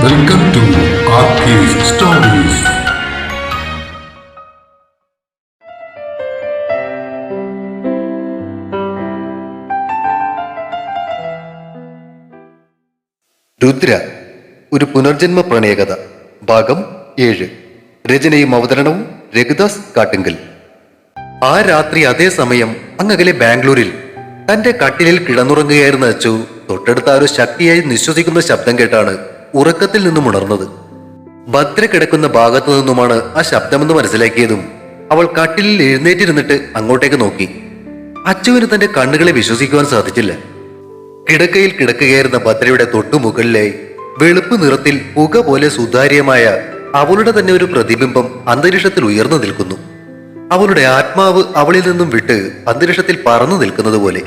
Welcome to RK's Stories. Rudra ഒരു പുനർജന്മ പ്രണയകഥ ഭാഗം 7. രചനയും അവതരണവും രഘുദാസ് കാട്ടുങ്കൽ. ആ രാത്രി അതേ സമയം അങ്ങകലെ ബാംഗ്ലൂരിൽ തന്റെ കട്ടിലിൽ കിടന്നുറങ്ങുകയായിരുന്ന അച്ചു തൊട്ടടുത്ത ഒരു ശക്തിയായി നിശ്വസിക്കുന്ന ശബ്ദം കേട്ടാണ് ഉറക്കത്തിൽ നിന്നും ഉണർന്നത്. ഭദ്ര കിടക്കുന്ന ഭാഗത്തു നിന്നുമാണ് ആ ശബ്ദമെന്ന് മനസ്സിലാക്കിയതും അവൾ കട്ടിലിൽ എഴുന്നേറ്റിരുന്നിട്ട് അങ്ങോട്ടേക്ക് നോക്കി. അച്ചുവിന് തന്റെ കണ്ണുകളെ വിശ്വസിക്കുവാൻ സാധിച്ചില്ല. കിടക്കയിൽ കിടക്കുകയായിരുന്ന ഭദ്രയുടെ തൊട്ടുമുകളിലായി വെളുപ്പ് നിറത്തിൽ പുക പോലെ സുതാര്യമായ അവളുടെ തന്നെ ഒരു പ്രതിബിംബം അന്തരീക്ഷത്തിൽ ഉയർന്നു നിൽക്കുന്നു. അവളുടെ ആത്മാവ് അവളിൽ നിന്നും വിട്ട് അന്തരീക്ഷത്തിൽ പറന്നു നിൽക്കുന്നത് പോലെ.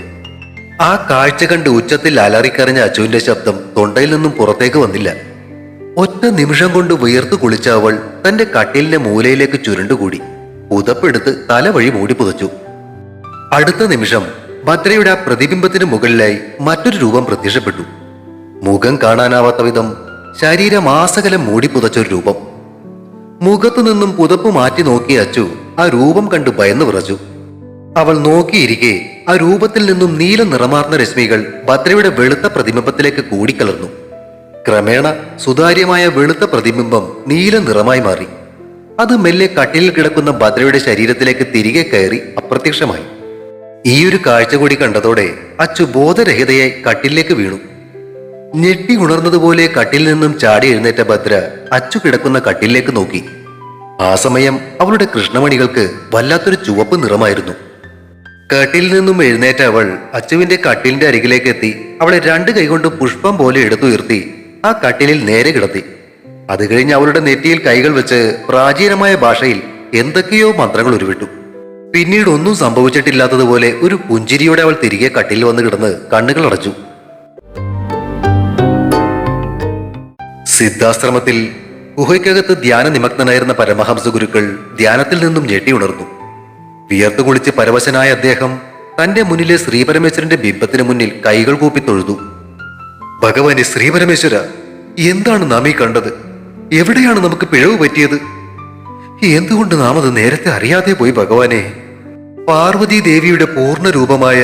ആ കാഴ്ച കണ്ട് ഉച്ചത്തിൽ അലറിക്കറിഞ്ഞ അച്ചുവിന്റെ ശബ്ദം തൊണ്ടയിൽ നിന്നും പുറത്തേക്ക് വന്നില്ല. ഒറ്റ നിമിഷം കൊണ്ട് വിയർത്തു കുളിച്ച അവൾ തന്റെ കട്ടിലിന്റെ മൂലയിലേക്ക് ചുരുണ്ടുകൂടി പുതപ്പെടുത്ത് തല വഴി മൂടി പുതച്ചു. അടുത്ത നിമിഷം ഭദ്രയുടെ ആ പ്രതിബിംബത്തിന് മുകളിലായി മറ്റൊരു രൂപം പ്രത്യക്ഷപ്പെട്ടു. മുഖം കാണാനാവാത്ത വിധം ശരീരമാസകലം മൂടി പുതച്ചൊരു രൂപം. മുഖത്തു നിന്നും പുതപ്പ് മാറ്റി നോക്കിയ അച്ചു ആ രൂപം കണ്ട് ഭയന്നു വിറച്ചു. അവൾ നോക്കിയിരിക്കെ ആ രൂപത്തിൽ നിന്നും നീല നിറമാർന്ന രശ്മികൾ ഭദ്രയുടെ വെളുത്ത പ്രതിബിംബത്തിലേക്ക് കൂടിക്കലർന്നു. ക്രമേണ സുതാര്യമായ വെളുത്ത പ്രതിബിംബം നീല നിറമായി മാറി. അത് മെല്ലെ കട്ടിലിൽ കിടക്കുന്ന ഭദ്രയുടെ ശരീരത്തിലേക്ക് തിരികെ കയറി അപ്രത്യക്ഷമായി. ഈയൊരു കാഴ്ച കൂടി കണ്ടതോടെ അച്ചു ബോധരഹിതയായി കട്ടിലേക്ക് വീണു. ഞെട്ടി ഉണർന്നതുപോലെ കട്ടിൽ നിന്നും ചാടി എഴുന്നേറ്റ ഭദ്ര അച്ചു കിടക്കുന്ന കട്ടിലേക്ക് നോക്കി. ആ സമയം അവളുടെ കൃഷ്ണമണികൾക്ക് വല്ലാത്തൊരു ചുവപ്പ് നിറമായിരുന്നു. കട്ടിൽ നിന്നും എഴുന്നേറ്റ അവൾ അച്ചുവിന്റെ കട്ടിലിന്റെ അരികിലേക്ക് എത്തി അവളെ 2 കൈകൊണ്ട് പുഷ്പം പോലെ എടുത്തുയർത്തി ആ കട്ടിലിൽ നേരെ കിടത്തി. അത് കഴിഞ്ഞ് അവളുടെ നെറ്റിയിൽ കൈകൾ വെച്ച് പ്രാചീനമായ ഭാഷയിൽ എന്തൊക്കെയോ മന്ത്രങ്ങൾ ഉരുവിട്ടു. പിന്നീട് ഒന്നും സംഭവിച്ചിട്ടില്ലാത്തതുപോലെ ഒരു പുഞ്ചിരിയോടെ അവൾ തിരികെ കട്ടിൽ വന്ന് കിടന്ന് കണ്ണുകൾ അടച്ചു. സിദ്ധാശ്രമത്തിൽ ഗുഹയ്ക്കകത്ത് ധ്യാന നിമഗ്നനായിരുന്ന പരമഹംസ ഗുരുക്കൾ ധ്യാനത്തിൽ നിന്നും ഞെട്ടി ഉണർന്നു. വിയർത്തു കുളിച്ച് പരവശനായ അദ്ദേഹം തന്റെ മുന്നിലെ ശ്രീപരമേശ്വരന്റെ ബിംബത്തിന് മുന്നിൽ കൈകൾ കൂപ്പി തൊഴുതു. ഭഗവാനെ ശ്രീപരമേശ്വര, എന്താണ് നാം ഈ കണ്ടത്? എവിടെയാണ് നമുക്ക് പിഴവ് പറ്റിയത്? എന്തുകൊണ്ട് നാം അത് നേരത്തെ അറിയാതെ പോയി ഭഗവാനെ? പാർവതി ദേവിയുടെ പൂർണ്ണ രൂപമായ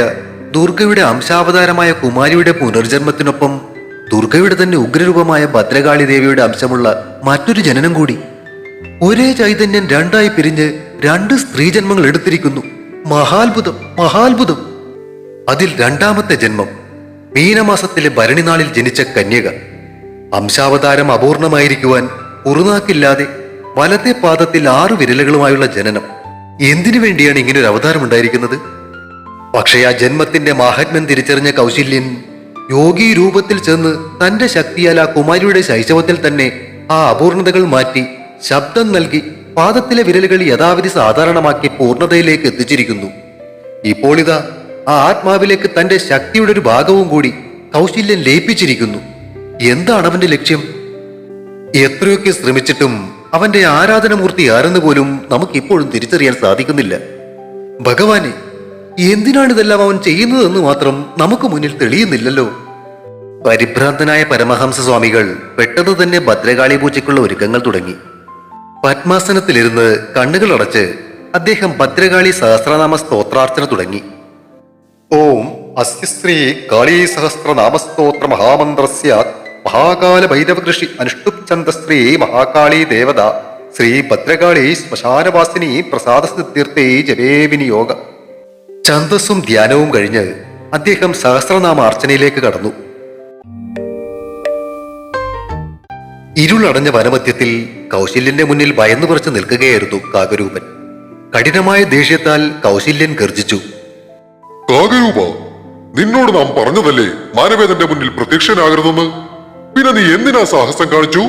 ദുർഗയുടെ അംശാവതാരമായ കുമാരിയുടെ പുനർജന്മത്തിനൊപ്പം ദുർഗയുടെ തന്നെ ഉഗ്രരൂപമായ ഭദ്രകാളി ദേവിയുടെ അംശമുള്ള മറ്റൊരു ജനനം കൂടി. ഒരേ ചൈതന്യം 2ആയി പിരിഞ്ഞ് 2 സ്ത്രീജന്മങ്ങൾ എടുത്തിരിക്കുന്നു. മഹാത്ഭുതം, മഹാത്ഭുതം. അതിൽ 2ാമത്തെ ജന്മം മീനമാസത്തിലെ ഭരണിനാളിൽ ജനിച്ച കന്യക. അംശാവതാരം അപൂർണമായിരിക്കുവാൻ കുറുനാക്കില്ലാതെ വലത്തെ പാദത്തിൽ 6 വിരലുകളുമായുള്ള ജനനം. എന്തിനു വേണ്ടിയാണ് ഇങ്ങനൊരു അവതാരം ഉണ്ടായിരിക്കുന്നത്? പക്ഷേ ആ ജന്മത്തിന്റെ മാഹാത്മ്യം തിരിച്ചറിഞ്ഞ കൗശല്യൻ യോഗി രൂപത്തിൽ ചെന്ന് തന്റെ ശക്തിയാൽ ആ കുമാരിയുടെ ശൈശവത്തിൽ തന്നെ ആ അപൂർണതകൾ മാറ്റി ശബ്ദം നൽകി പാദത്തിലെ വിരലുകൾ യഥാവിധി സാധാരണമാക്കി പൂർണ്ണതയിലേക്ക് എത്തിച്ചിരിക്കുന്നു. ഇപ്പോൾ ഇതാ ആ ആത്മാവിലേക്ക് തന്റെ ശക്തിയുടെ ഒരു ഭാഗവും കൂടി കൗശല്യൻ ലയിപ്പിച്ചിരിക്കുന്നു. എന്താണ് അവന്റെ ലക്ഷ്യം? എത്രയൊക്കെ ശ്രമിച്ചിട്ടും അവന്റെ ആരാധനമൂർത്തി ആരെന്ന് പോലും നമുക്കിപ്പോഴും തിരിച്ചറിയാൻ സാധിക്കുന്നില്ല. ഭഗവാനെ, എന്തിനാണിതെല്ലാം അവൻ ചെയ്യുന്നതെന്ന് മാത്രം നമുക്ക് മുന്നിൽ തെളിയുന്നില്ലല്ലോ. പരിഭ്രാന്തനായ പരമഹംസ സ്വാമികൾ പെട്ടെന്ന് തന്നെ ഭദ്രകാളി പൂജയ്ക്കുള്ള ഒരുക്കങ്ങൾ തുടങ്ങി. പത്മാസനത്തിലിരുന്ന് കണ്ണുകൾ അടച്ച് അദ്ദേഹം ഭദ്രകാളി സഹസ്രനാമ സ്തോത്രാർച്ചന തുടങ്ങി. ഓം അസ്യ ശ്രീ കാളീ സഹസ്രനാമസ്തോത്ര മഹാമന്ത്രസ്യ മഹാകാല ഭൈരവകൃഷി അനുഷ്ടുപ്ഛന്ദശ്രീ മഹാകാളി ദേവത ശ്രീ ഭദ്രകാളി ശ്മശാനവാസിനി പ്രസാദസിദ്ധ്യർത്ഥേ ജപേ വിനിയോഗ. ഛന്ദസ്സും ധ്യാനവും കഴിഞ്ഞ് അദ്ദേഹം സഹസ്രനാമ അർച്ചനയിലേക്ക് കടന്നു. ഇരുളടഞ്ഞ വനമധ്യത്തിൽ കൗശല്യന്റെ മുന്നിൽ ഭയന്നു കുറച്ച് നിൽക്കുകയായിരുന്നു കാകരൂപൻ. കഠിനമായ ദേഷ്യത്താൽ കൗശല്യൻ ഗർജിച്ചു. കാകരൂപ, നിന്നോട് നാം പറഞ്ഞതല്ലേ മാനവേദന്റെ മുന്നിൽ പ്രത്യക്ഷനാകരുതെന്ന്? പിന്നെ നീ എന്തിനാ സാഹസം കാണിച്ചു?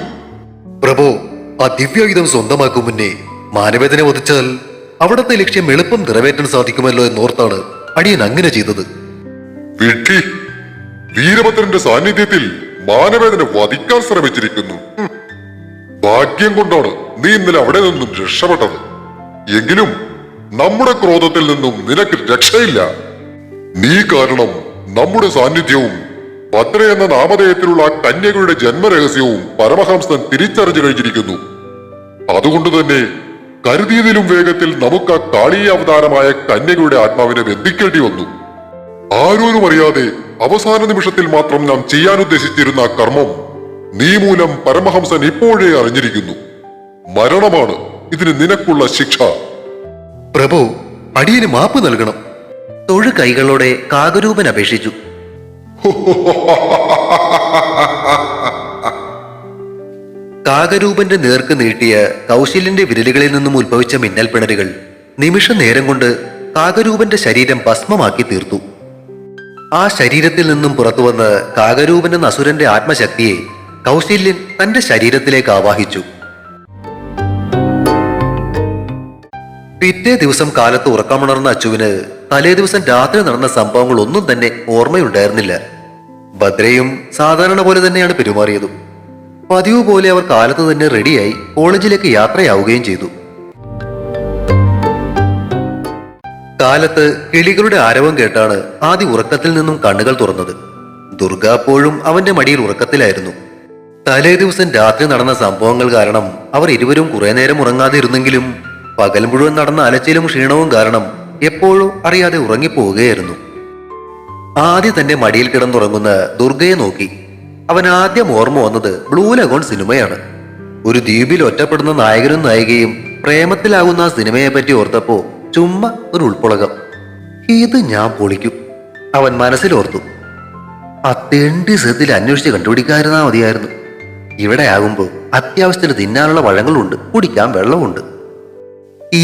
പ്രഭോ, ആ ദിവ്യായുധം സ്വന്തമാക്കും മുന്നേ മാനവേദനെ വധിച്ചാൽ അവിടത്തെ ലക്ഷ്യം എളുപ്പം നിറവേറ്റാൻ സാധിക്കുമല്ലോ എന്നോർത്താണ് അടിയൻ അങ്ങനെ ചെയ്തത്. വിഡ്ഢി, വീരഭദ്രന്റെ സാന്നിധ്യത്തിൽ മാനവേദനെ വധിക്കാൻ ശ്രമിച്ചിരിക്കുന്നു. ഭാഗ്യം കൊണ്ടാണ് നീ ഇന്നലെ അവിടെ നിന്നും രക്ഷപ്പെട്ടത്. എങ്കിലും നമ്മുടെ ക്രോധത്തിൽ നിന്നും നിനക്ക് രക്ഷയില്ല. നീ കാരണം നമ്മുടെ സാന്നിധ്യവും ഭദ്ര എന്ന നാമധേയത്തിലുള്ള കന്യകയുടെ ജന്മരഹസ്യവും പരമഹംസൻ തിരിച്ചറിഞ്ഞു കഴിഞ്ഞിരിക്കുന്നു. അതുകൊണ്ട് തന്നെ കരുതിയതിലും വേഗത്തിൽ നമുക്ക് ആ കാളീയ അവതാരമായ കന്യകയുടെ ആത്മാവിനെ ബന്ധിക്കേണ്ടി വന്നു. ആരോരും അറിയാതെ അവസാന നിമിഷത്തിൽ മാത്രം നാം ചെയ്യാൻ ഉദ്ദേശിച്ചിരുന്ന ആ കർമ്മം നീ മൂലം പരമഹംസൻ ഇപ്പോഴേ അറിഞ്ഞിരിക്കുന്നു. മരണമാണ് ഇതിന് നിനക്കുള്ള ശിക്ഷ. പ്രഭു, അടിയന് മാപ്പ് നൽകണം. തൊഴു കൈകളോടെ കാകരൂപൻ അപേക്ഷിച്ചു. കാകരൂപന്റെ നേർക്ക് നീട്ടിയ കൗശല്യന്റെ വിരലുകളിൽ നിന്നും ഉത്ഭവിച്ച മിന്നൽ പിണരുകൾ നിമിഷ നേരം കൊണ്ട് കാകരൂപന്റെ ശരീരം ഭസ്മമാക്കി തീർത്തു. ആ ശരീരത്തിൽ നിന്നും പുറത്തുവന്ന് കാകരൂപൻ എന്ന അസുരന്റെ ആത്മശക്തിയെ കൗശല്യൻ തന്റെ ശരീരത്തിലേക്ക് ആവാഹിച്ചു. പിറ്റേ ദിവസം കാലത്ത് ഉറക്കമുണർന്ന അച്ചുവിന് തലേ ദിവസം രാത്രി നടന്ന സംഭവങ്ങൾ ഒന്നും തന്നെ ഓർമ്മയുണ്ടായിരുന്നില്ല. ഭദ്രയും സാധാരണ പോലെ തന്നെയാണ് പെരുമാറിയതും. പതിവ് പോലെ അവർ കാലത്ത് തന്നെ റെഡിയായി കോളേജിലേക്ക് യാത്രയാവുകയും ചെയ്തു. കാലത്ത് കിളികളുടെ ആരവം കേട്ടാണ് ആദ്യ ഉറക്കത്തിൽ നിന്നും കണ്ണുകൾ തുറന്നത്. ദുർഗ അപ്പോഴും അവന്റെ മടിയിൽ ഉറക്കത്തിലായിരുന്നു. തലേ ദിവസം രാത്രി നടന്ന സംഭവങ്ങൾ കാരണം അവർ ഇരുവരും കുറെ നേരം ഉറങ്ങാതെ ഇരുന്നെങ്കിലും പകൽ മുഴുവൻ നടന്ന അലച്ചിലും ക്ഷീണവും കാരണം എപ്പോഴും അറിയാതെ ഉറങ്ങിപ്പോവുകയായിരുന്നു. ആദ്യം തന്റെ മടിയിൽ കിടന്നുറങ്ങുന്ന ദുർഗയെ നോക്കി അവൻ ആദ്യം ഓർമ്മ വന്നത് ബ്ലൂ ലഗോൺ സിനിമയാണ്. ഒരു ദ്വീപിൽ ഒറ്റപ്പെടുന്ന നായകനും നായികയും പ്രേമത്തിലാകുന്ന ആ സിനിമയെ പറ്റി ഓർത്തപ്പോ ചുമ്മാ ഒരു ഉൾപ്പുളകം. ഇത് ഞാൻ പൊളിക്കും അവൻ മനസ്സിലോർത്തു. ആ തെണ്ടി സെത്തിൽ അന്വേഷിച്ച് കണ്ടുപിടിക്കാതിരുന്നാ മതിയായിരുന്നു. ഇവിടെ ആകുമ്പോൾ അത്യാവശ്യത്തിന് തിന്നാനുള്ള പഴങ്ങളുണ്ട്, കുടിക്കാൻ വെള്ളമുണ്ട്.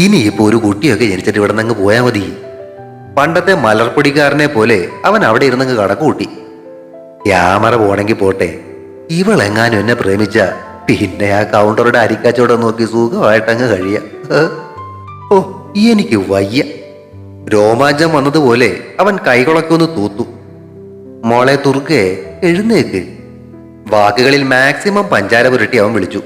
ഇനിയിപ്പോ ഒരു കുട്ടിയൊക്കെ ജനിച്ചിട്ട് ഇവിടെ നിന്ന് പോയാൽ മതി. പണ്ടത്തെ മലർപ്പൊടിക്കാരനെ പോലെ അവൻ അവിടെ ഇരുന്നങ്ങ് കടക്ക് കൂട്ടി. ക്യാമറ പോണെങ്കിൽ പോട്ടെ, ഇവളെങ്ങാനും എന്നെ പ്രേമിച്ച പിന്നെ ആ കൗണ്ടറുടെ അരിക്കച്ചവടം നോക്കി സുഖമായിട്ടങ്ങ് കഴിയാം. ഓ, എനിക്ക് വയ്യ. രോമാഞ്ചം വന്നതുപോലെ അവൻ കൈകളൊക്കെ തൂത്തു. മോളെ തുർക്കേ, എഴുന്നേക്ക്. വാക്കുകളിൽ മാക്സിമം പഞ്ചാര പുരട്ടി അവൻ വിളിച്ചു.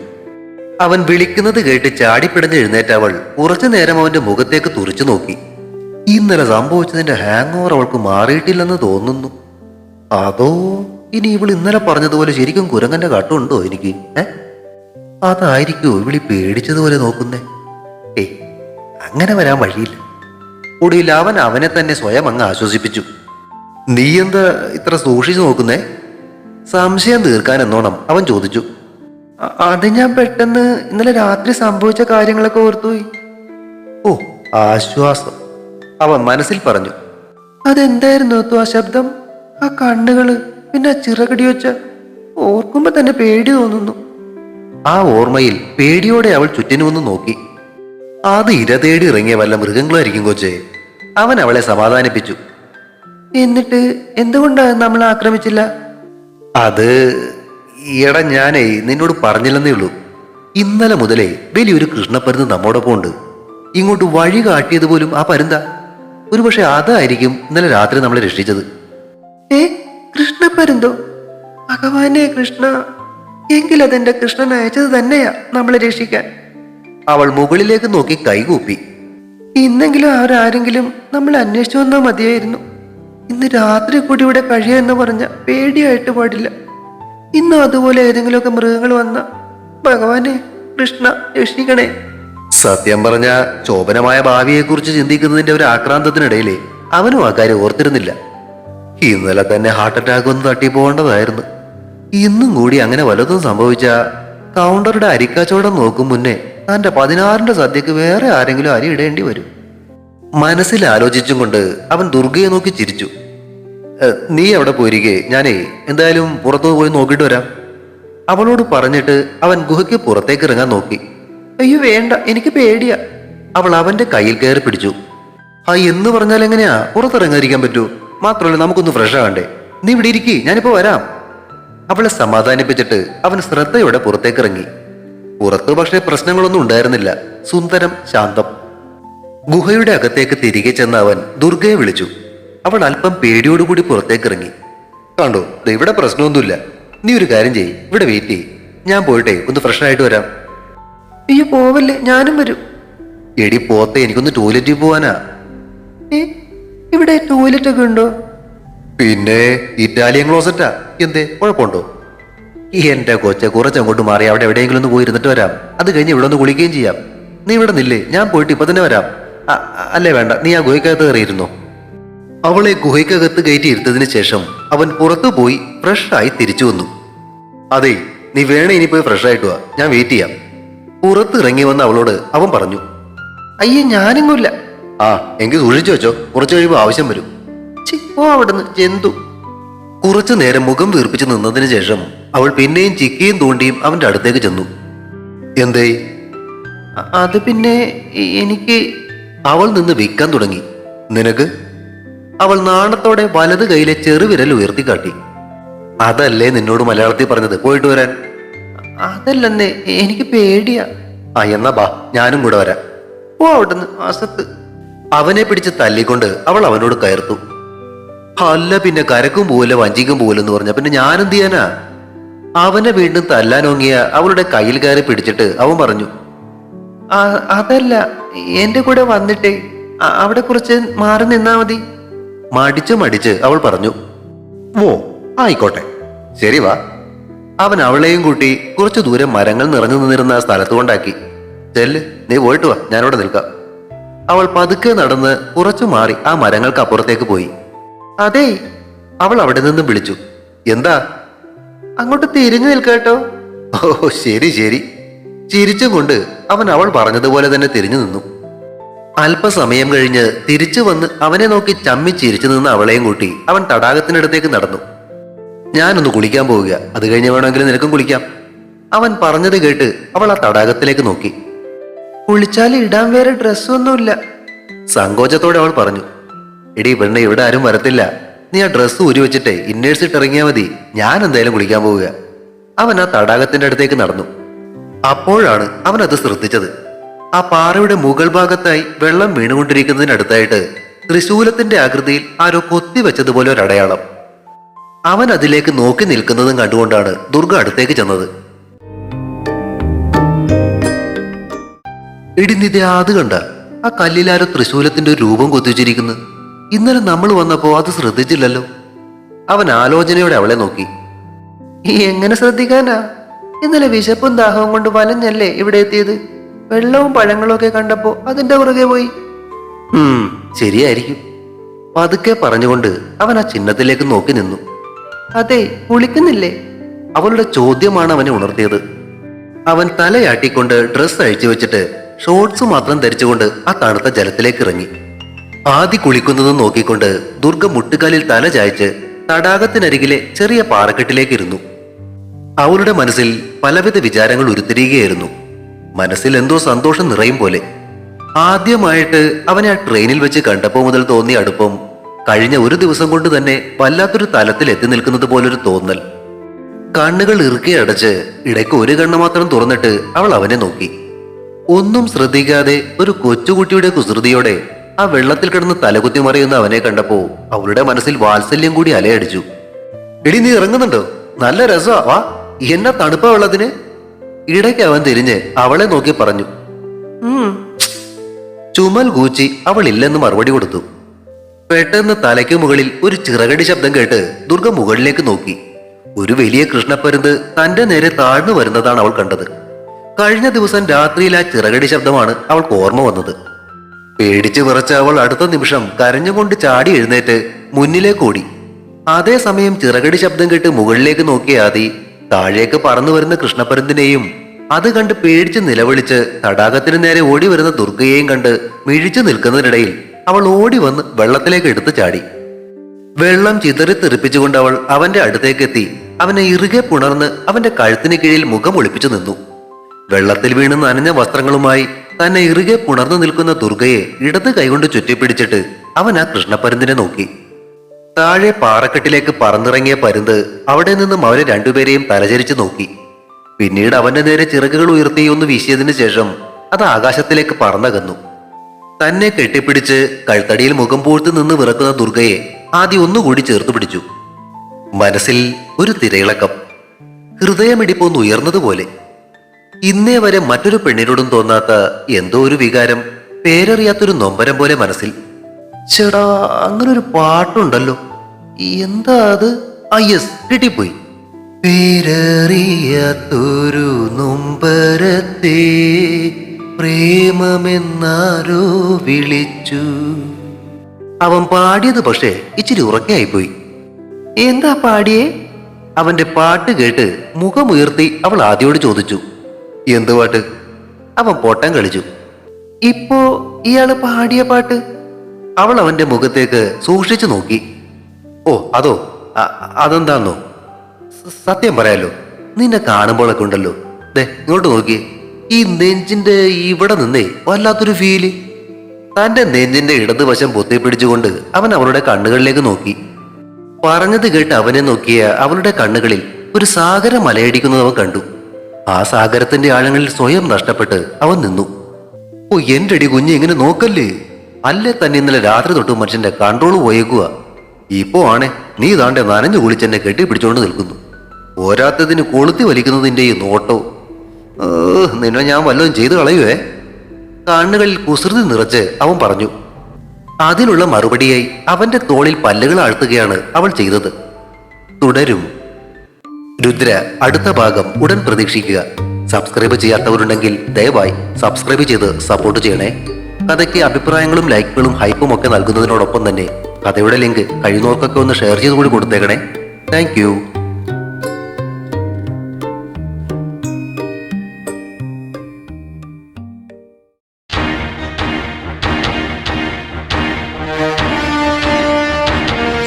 അവൻ വിളിക്കുന്നത് കേട്ട് ചാടിപ്പിടഞ്ഞ് എഴുന്നേറ്റ അവൾ കുറച്ചു നേരം അവന്റെ മുഖത്തേക്ക് തുറിച്ചു നോക്കി. ഇന്നലെ സംഭവിച്ചതിന്റെ ഹാങ് ഓവർ അവൾക്ക് മാറിയിട്ടില്ലെന്ന് തോന്നുന്നു. അതോ ഇനി ഇവൾ ഇന്നലെ പറഞ്ഞതുപോലെ ശരിക്കും കുരങ്ങന്റെ കട്ടുണ്ടോ എനിക്ക്? അതായിരിക്കോ ഇവിളി പേടിച്ചതുപോലെ നോക്കുന്നേ? അങ്ങനെ വരാൻ വഴിയില്ല. ഒടുവിൽ അവൻ അവനെ തന്നെ സ്വയം അങ്ങ് ആശ്വസിപ്പിച്ചു. നീ എന്താ ഇത്ര സൂക്ഷിച്ചു നോക്കുന്നേ? സംശയം തീർക്കാൻ എന്നോണം അവൻ ചോദിച്ചു. അത് ഞാൻ പെട്ടെന്ന് ഇന്നലെ രാത്രി സംഭവിച്ച കാര്യങ്ങളൊക്കെ ഓർത്തുപോയി. ഓ, ആശ്വാസം, അവൻ മനസ്സിൽ പറഞ്ഞു. അതെന്തായിരുന്നു ആ ശബ്ദം? ആ കണ്ണുകള്, പിന്നെ ആ ചിറകടി വെച്ച ഓർക്കുമ്പോ തന്നെ പേടി തോന്നുന്നു. ആ ഓർമ്മയിൽ പേടിയോടെ അവൾ ചുറ്റിനുമൊന്ന് നോക്കി. അത് ഇര തേടി ഇറങ്ങിയ വല്ല മൃഗങ്ങളായിരിക്കും കൊച്ചേ. അവൻ അവളെ സമാധാനിപ്പിച്ചു. എന്നിട്ട് എന്തുകൊണ്ടാ നമ്മൾ ആക്രമിച്ചില്ല? അത് ഈയിടെ ഞാനേ നിന്നോട് പറഞ്ഞില്ലെന്നേ ഉള്ളൂ. ഇന്നലെ മുതലേ വലിയൊരു കൃഷ്ണപ്പരുന്ത് നമ്മോടൊപ്പം ഉണ്ട്. ഇങ്ങോട്ട് വഴി കാട്ടിയത് പോലും ആ പരുന്താ. ഒരുപക്ഷെ അതായിരിക്കും ഇന്നലെ രാത്രി നമ്മളെ രക്ഷിച്ചത്. കൃഷ്ണപ്പരുന്തോ? ഭഗവാനെ കൃഷ്ണ, എങ്കിലതെന്റെ കൃഷ്ണൻ അയച്ചത് തന്നെയാ നമ്മളെ രക്ഷിക്കാൻ. അവൾ മുകളിലേക്ക് നോക്കി കൈകൂപ്പി. ഇന്നെങ്കിലും അവരാരെങ്കിലും നമ്മളെ അന്വേഷിച്ചു വന്നാൽ മതിയായിരുന്നു. ഇന്ന് രാത്രി കൂടി ഇവിടെ കഴിയാന്ന് പറഞ്ഞ പേടിയായിട്ട് പാടില്ല. ഇന്നും അതുപോലെ ഏതെങ്കിലുമൊക്കെ മൃഗങ്ങൾ വന്ന ഭഗവാനെ കൃഷ്ണ രക്ഷിക്കണേ. സത്യം പറഞ്ഞ ശോഭനമായ ഭാവിയെക്കുറിച്ച് ചിന്തിക്കുന്നതിന്റെ ഒരു ആക്രാന്തത്തിനിടയിലെ അവനും ആ കാര്യം ഓർത്തിരുന്നില്ല. ഇന്നലെ തന്നെ ഹാർട്ട് അറ്റാക്ക് ഒന്ന് തട്ടിപ്പോകേണ്ടതായിരുന്നു. ഇന്നും കൂടി അങ്ങനെ വല്ലതും സംഭവിച്ച കൗണ്ടറുടെ അരിക്കച്ചവടം നോക്കും മുന്നേ തന്റെ 16ന്റെ സദ്യക്ക് വേറെ ആരെങ്കിലും അരി ഇടേണ്ടി വരും. മനസ്സിൽ ആലോചിച്ചും കൊണ്ട് അവൻ ദുർഗയെ നോക്കി ചിരിച്ചു. നീ അവിടെ പോയിരിക്കെ, ഞാനേ എന്തായാലും പുറത്തു പോയി നോക്കിയിട്ട് വരാം. അവളോട് പറഞ്ഞിട്ട് അവൻ ഗുഹയ്ക്ക് പുറത്തേക്ക് ഇറങ്ങാൻ നോക്കി. അയ്യോ വേണ്ട, എനിക്ക് പേടിയാ. അവൾ അവന്റെ കയ്യിൽ കയറി പിടിച്ചു. എന്ന് പറഞ്ഞാൽ എങ്ങനെയാ പുറത്തിറങ്ങാതിരിക്കാൻ പറ്റൂ? മാത്രമല്ല നമുക്കൊന്ന് ഫ്രഷ് ആകണ്ടേ. നീ ഇവിടെ ഇരിക്കി, ഞാനിപ്പോ വരാം. അവളെ സമാധാനിപ്പിച്ചിട്ട് അവൻ ശ്രദ്ധയോടെ പുറത്തേക്ക് ഇറങ്ങി. പുറത്ത് പക്ഷേ പ്രശ്നങ്ങളൊന്നും ഉണ്ടായിരുന്നില്ല. സുന്ദരം, ശാന്തം. ഗുഹയുടെ അകത്തേക്ക് തിരികെ ചെന്ന അവൻ ദുർഗയെ വിളിച്ചു. അവൾ അല്പം പേടിയോടുകൂടി പുറത്തേക്ക് ഇറങ്ങി. കണ്ടോ, ഇവിടെ പ്രശ്നമൊന്നുമില്ല. നീ ഒരു കാര്യം ചെയ്യ്, ഇവിടെ വെയിറ്റ് ചെയ്യ്. ഞാൻ പോയിട്ടെ ഒന്ന് ഫ്രഷ് ആയിട്ട് വരാം. അയ്യോ പോവല്ലേ, ഞാനും വരും. എടി പോത്തെ, എനിക്കൊന്ന് ടോയ്ലറ്റിൽ പോവാനാ. ഇവിടെ ടോയ്ലറ്റ് ഒക്കെ ഉണ്ടോ? പിന്നെ ഇറ്റാലിയൻ ക്ലോസറ്റാ. എന്തേ കുഴപ്പമുണ്ടോ? എന്റെ കൊച്ചെ കുറച്ചങ്ങോട്ട് മാറി അവിടെ എവിടെയെങ്കിലും ഒന്ന് പോയി ഇരുന്നിട്ട് വരാം. അത് കഴിഞ്ഞ് ഇവിടെ ഒന്ന് കുളിക്കുകയും ചെയ്യാം. നീ ഇവിടെ നില്ലേ, ഞാൻ പോയിട്ട് ഇപ്പൊ തന്നെ വരാം. അല്ലേ വേണ്ട, നീ ആ ഗുഹയ്ക്കകത്ത് കയറിയിരുന്നു. അവളെ ഗുഹയ്ക്കകത്ത് കയറ്റി ഇരുത്തതിന് ശേഷം അവൻ പുറത്തു പോയി ഫ്രഷായി തിരിച്ചു വന്നു. അതെ, നീ വേണേ ഇനി പോയി ഫ്രഷ് ആയിട്ട് വാ, ഞാൻ വെയിറ്റ് ചെയ്യാം. പുറത്ത് ഇറങ്ങി വന്ന അവളോട് അവൻ പറഞ്ഞു. അയ്യേ, ഞാനെങ്ങുമില്ല. ആ എങ്കിൽ സൂക്ഷിച്ചു വെച്ചോ, കുറച്ചു കഴിയുമ്പോൾ ആവശ്യം വരും. ഓ അവിടുന്ന് ജന്തു. കുറച്ചു നേരം മുഖം വീർപ്പിച്ച് നിന്നതിന് ശേഷം അവൾ പിന്നെയും ചിക്കിയും തോണ്ടിയും അവന്റെ അടുത്തേക്ക് ചെന്നു. എന്തേ? അത് പിന്നെ എനിക്ക്. അവൾ നിന്ന് വിൽക്കാൻ തുടങ്ങി. നിനക്ക്? അവൾ നാണത്തോടെ വലത് കൈയിലെ ചെറുവിരൽ ഉയർത്തിക്കാട്ടി. അതല്ലേ നിന്നോട് മലയാളത്തിൽ പറഞ്ഞത് പോയിട്ട് വരാൻ? അതല്ലെന്നേ, എനിക്ക് പേടിയാ. ആ എന്നാ ബാ, ഞാനും കൂടെ വരാം. ഓ അവിടുന്ന് അസത്ത്. അവനെ പിടിച്ച് തല്ലിക്കൊണ്ട് അവൾ അവനോട് കയർത്തു. അല്ല പിന്നെ കരക്കും പോവില്ല വഞ്ചിക്കും പോവില്ലെന്ന് പറഞ്ഞ പിന്നെ ഞാനെന്ത് ചെയ്യാനാ? അവനെ വീണ്ടും തല്ലാനോങ്ങിയ അവളുടെ കയ്യിൽ കയറി പിടിച്ചിട്ട് അവൻ പറഞ്ഞു. അതല്ല, എന്റെ കൂടെ വന്നിട്ടേ അവിടെ കുറച്ച് മാറി നിന്നാ മതി. മടിച്ച് അവൾ പറഞ്ഞു. ഓ ആയിക്കോട്ടെ, ശരി വാ. അവൻ അവളെയും കൂട്ടി കുറച്ചു ദൂരം മരങ്ങൾ നിറഞ്ഞു നിന്നിരുന്ന ആ സ്ഥലത്ത് കൊണ്ടാക്കി. ചെല്ല്, നീ പോയിട്ട് വാ, ഞാനിവിടെ നിൽക്കാം. അവൾ പതുക്കെ നടന്ന് കുറച്ചു മാറി ആ മരങ്ങൾക്ക് അപ്പുറത്തേക്ക് പോയി. അതെ, അവൾ അവിടെ നിന്നും വിളിച്ചു. എന്താ? അങ്ങോട്ട് തിരിഞ്ഞു നിൽക്കട്ടോ. ഓ ശരി ശരി. ചിരിച്ചും കൊണ്ട് അവൻ അവൾ പറഞ്ഞതുപോലെ തന്നെ തിരിഞ്ഞു നിന്നു. അല്പസമയം കഴിഞ്ഞ് തിരിച്ചു വന്ന് അവനെ നോക്കി ചമ്മി ചിരിച്ചു നിന്ന അവളെയും കൂട്ടി അവൻ തടാകത്തിനടുത്തേക്ക് നടന്നു. ഞാനൊന്ന് കുളിക്കാൻ പോവുക, അത് കഴിഞ്ഞ് വേണമെങ്കിൽ നിനക്കും കുളിക്കാം. അവൻ പറഞ്ഞത് കേട്ട് അവൾ ആ തടാകത്തിലേക്ക് നോക്കി. കുളിച്ചാൽ ഇടാൻ വേറെ ഡ്രസ്സൊന്നുമില്ല, സങ്കോചത്തോടെ അവൾ പറഞ്ഞു. എടി പെണ്ണെ, ഇവിടെ ആരും വരത്തില്ല. നീ ആ ഡ്രസ്സ് ഊരി വെച്ചിട്ടേ ഇന്നേഴ്സ് ഇട്ടിറങ്ങിയാൽ മതി. ഞാൻ എന്തായാലും കുളിക്കാൻ പോവുക. അവൻ ആ തടാകത്തിന്റെ അടുത്തേക്ക് നടന്നു. അപ്പോഴാണ് അവൻ അത് ശ്രദ്ധിച്ചത്. ആ പാറയുടെ മുകൾ ഭാഗത്തായി വെള്ളം വീണുകൊണ്ടിരിക്കുന്നതിനടുത്തായിട്ട് ത്രിശൂലത്തിന്റെ ആകൃതിയിൽ ആരോ കൊത്തിവെച്ചതുപോലെ ഒരു അടയാളം. അവൻ അതിലേക്ക് നോക്കി നിൽക്കുന്നതും കണ്ടുകൊണ്ടാണ് ദുർഗ അടുത്തേക്ക് ചെന്നത്. എടി നിധി, അത് കണ്ട? ആ കല്ലിലാരോ ത്രിശൂലത്തിന്റെ ഒരു രൂപം കൊത്തിവെച്ചിരിക്കുന്നു. ഇന്നലെ നമ്മൾ വന്നപ്പോ അത് ശ്രദ്ധിച്ചില്ലല്ലോ. അവൻ ആലോചനയോടെ അവളെ നോക്കി. എങ്ങനെ ശ്രദ്ധിക്കാനാ? ഇന്നലെ വിശപ്പും ദാഹവും കൊണ്ട് വലഞ്ഞല്ലേ ഇവിടെ എത്തിയത്. വെള്ളവും പഴങ്ങളും ഒക്കെ കണ്ടപ്പോ അതിന്റെ പുറകെ പോയി. ശരിയായിരിക്കും. പതുക്കെ പറഞ്ഞുകൊണ്ട് അവൻ ആ ചിഹ്നത്തിലേക്ക് നോക്കി നിന്നു. അതെ, കുളിക്കുന്നില്ലേ? അവളുടെ ചോദ്യമാണ് അവനെ ഉണർത്തിയത്. അവൻ തലയാട്ടിക്കൊണ്ട് ഡ്രസ്സ് അഴിച്ചു വെച്ചിട്ട് ഷോർട്സ് മാത്രം ധരിച്ചുകൊണ്ട് ആ തണുത്ത ജലത്തിലേക്ക് ഇറങ്ങി. ആദി കുളിക്കുന്നത് നോക്കിക്കൊണ്ട് ദുർഗ മുട്ടുകാലിൽ തല ചായച്ച് തടാകത്തിനരികിലെ ചെറിയ പാറക്കെട്ടിലേക്ക് ഇരുന്നു. അവളുടെ മനസ്സിൽ പലവിധ വിചാരങ്ങൾ ഉരുത്തിരിയുകയായിരുന്നു. മനസ്സിൽ എന്തോ സന്തോഷം നിറയും പോലെ. ആദ്യമായിട്ട് അവനെ ആ ട്രെയിനിൽ വെച്ച് കണ്ടപ്പോൾ മുതൽ തോന്നിയ അടുപ്പം കഴിഞ്ഞ ഒരു ദിവസം കൊണ്ട് തന്നെ വല്ലാത്തൊരു തലത്തിൽ എത്തി നിൽക്കുന്നത് പോലൊരു തോന്നൽ. കണ്ണുകൾ ഇറുക്കി അടച്ച് ഇടയ്ക്ക് ഒരു കണ്ണ് മാത്രം തുറന്നിട്ട് അവൾ അവനെ നോക്കി. ഒന്നും ശ്രദ്ധിക്കാതെ ഒരു കൊച്ചുകുട്ടിയുടെ കുസൃതിയോടെ ആ വെള്ളത്തിൽ കിടന്ന് തലകുത്തി മറിയുന്ന അവനെ കണ്ടപ്പോ അവളുടെ മനസ്സിൽ വാത്സല്യം കൂടി അലയടിച്ചു. എടി, നീ ഇറങ്ങുന്നുണ്ടോ? നല്ല രസമാ, വാ. എന്നാ തണുപ്പ വെള്ളത്തിന്. ഇടയ്ക്ക് അവൻ തിരിഞ്ഞ് അവളെ നോക്കി പറഞ്ഞു. ചുമൽ കൂച്ചി അവൾ ഇല്ലെന്ന് മറുപടി കൊടുത്തു. പെട്ടെന്ന് തലയ്ക്ക് മുകളിൽ ഒരു ചിറകടി ശബ്ദം കേട്ട് ദുർഗ മുകളിലേക്ക് നോക്കി. ഒരു വലിയ കൃഷ്ണപ്പരുന്ത് തന്റെ നേരെ താഴ്ന്നു വരുന്നതാണ് അവൾ കണ്ടത്. കഴിഞ്ഞ ദിവസം രാത്രിയിൽ ആ ചിറകടി ശബ്ദമാണ് അവൾക്ക് ഓർമ്മ വന്നത്. പേടിച്ചു വിറച്ച അവൾ അടുത്ത നിമിഷം കരഞ്ഞുകൊണ്ട് ചാടി എഴുന്നേറ്റ് മുന്നിലേക്ക് ഓടി. അതേസമയം ചിറകടി ശബ്ദം കേട്ട് മുകളിലേക്ക് നോക്കിയ ആദി താഴേക്ക് പറന്നു വരുന്ന കൃഷ്ണപ്പരുന്തിനെയും അത് കണ്ട് പേടിച്ച് നിലവിളിച്ച് തടാകത്തിന് നേരെ ഓടി വരുന്ന ദുർഗയെയും കണ്ട് മിഴിച്ചു നിൽക്കുന്നതിനിടയിൽ അവൾ ഓടി വന്ന് വെള്ളത്തിലേക്ക് എടുത്തു ചാടി. വെള്ളം ചിതറി തെറിപ്പിച്ചുകൊണ്ട് അവൾ അവന്റെ അടുത്തേക്ക് എത്തി അവനെ ഇറുകെ പുണർന്ന് അവന്റെ കഴുത്തിന് കീഴിൽ മുഖം ഒളിപ്പിച്ചു നിന്നു. വെള്ളത്തിൽ വീണ് നനഞ്ഞ വസ്ത്രങ്ങളുമായി തന്നെ ഇറുകെ പുണർന്നു നിൽക്കുന്ന ദുർഗയെ ഇടത് കൈകൊണ്ട് ചുറ്റിപ്പിടിച്ചിട്ട് അവൻ ആ കൃഷ്ണപ്പരുന്തിനെ നോക്കി. താഴെ പാറക്കെട്ടിലേക്ക് പറന്നിറങ്ങിയ പരുന്ത് അവിടെ നിന്നും അവരെ രണ്ടുപേരെയും തലചരിച്ചു നോക്കി. പിന്നീട് അവന്റെ നേരെ ചിറകുകൾ ഉയർത്തി ഒന്ന് വീശിയതിനു ശേഷം അത് ആകാശത്തിലേക്ക് പറന്നകന്നു. തന്നെ കെട്ടിപ്പിടിച്ച് കഴുത്തടിയിൽ മുഖം പൂഴ്ത്തു നിന്ന് വിറക്കുന്ന ദുർഗയെ ആദ്യം ഒന്നുകൂടി ചേർത്ത് പിടിച്ചു. മനസ്സിൽ ഒരു തിരയിളക്കം, ഹൃദയമിടിപ്പൊന്ന് ഉയർന്നതുപോലെ. ഇന്നേ വരെ മറ്റൊരു പെണ്ണിനോടും തോന്നാത്ത എന്തോ ഒരു വികാരം, പേരറിയാത്തൊരു നൊമ്പരം പോലെ മനസ്സിൽ. ചേടാ, അങ്ങനൊരു പാട്ടുണ്ടല്ലോ, എന്താ അത്? യെസ്, കിട്ടിപ്പോയി. പേരറിയാത്തൊരു നൊമ്പരത്തെ പ്രേമമെന്നാരോ വിളിച്ചു. അവൻ പാടിയത് പക്ഷേ ഇച്ചിരി ഉറക്കെയായിപ്പോയി. എന്താ പാടിയേ? അവന്റെ പാട്ട് കേട്ട് മുഖമുയർത്തി അവൾ ആദ്യോട് ചോദിച്ചു. എന്ത് പാട്ട്? അവൻ പൊട്ടം കളിച്ചു. ഇപ്പോ ഇയാള് പാടിയ പാട്ട്. അവൾ അവന്റെ മുഖത്തേക്ക് സൂക്ഷിച്ചു നോക്കി. ഓ അതോ, അതെന്താന്നോ? സത്യം പറയാലോ, നിന്നെ കാണുമ്പോഴൊക്കെ ഉണ്ടല്ലോ, ദേ ഇങ്ങോട്ട് നോക്കിയേ, ഈ നെഞ്ചിന്റെ ഇവിടെ നിന്നേ വല്ലാത്തൊരു ഫീല്. തന്റെ നെഞ്ചിന്റെ ഇടതുവശം പൊത്തിപ്പിടിച്ചുകൊണ്ട് അവൻ അവളുടെ കണ്ണുകളിലേക്ക് നോക്കി. പറഞ്ഞത് കേട്ട് അവനെ നോക്കിയ അവളുടെ കണ്ണുകളിൽ ഒരു സാഗരം മലയടിക്കുന്നത് അവൻ കണ്ടു. ആ സാഗരത്തിന്റെ ആഴങ്ങളിൽ സ്വയം നഷ്ടപ്പെട്ട് അവൻ നിന്നു. ഓ എന്റെ അടി കുഞ്ഞ്, ഇങ്ങനെ നോക്കല്ലേ, അല്ലേ തന്നെ ഇന്നലെ രാത്രി തൊട്ട് മനുഷ്യന്റെ കൺട്രോൾ പോയേക്കുക. ഇപ്പോ ആണേ നീ താണ്ടെ നനഞ്ഞു കുളിച്ചെന്നെ കെട്ടിപ്പിടിച്ചോണ്ട് നിൽക്കുന്നു. പോരാത്തതിന് കൊളുത്തി വലിക്കുന്നതിന്റെ ഈ നോട്ടോ. നിന്നെ ഞാൻ വല്ലതും ചെയ്തു കളയുവേ. കണ്ണുകളിൽ കുസൃതി നിറച്ച് അവൻ പറഞ്ഞു. അതിനുള്ള മറുപടിയായി അവന്റെ തോളിൽ പല്ലുകൾ ആഴ്ത്തുകയാണ് അവൾ ചെയ്തത്. തുടരും. രുദ്ര അടുത്ത ഭാഗം ഉടൻ പ്രതീക്ഷിക്കുക. സബ്സ്ക്രൈബ് ചെയ്യാത്തവരുണ്ടെങ്കിൽ ദയവായി സബ്സ്ക്രൈബ് ചെയ്ത് സപ്പോർട്ട് ചെയ്യണേ. കഥയ്ക്ക് അഭിപ്രായങ്ങളും ലൈക്കുകളും ഹൈപ്പും ഒക്കെ നൽകുന്നതിനോടൊപ്പം തന്നെ കഥയുടെ ലിങ്ക് കഴിയുന്നവർക്കൊക്കെ ഒന്ന് ഷെയർ ചെയ്ത് കൂടി കൊടുത്തേക്കണേ. Thank you.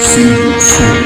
See you soon.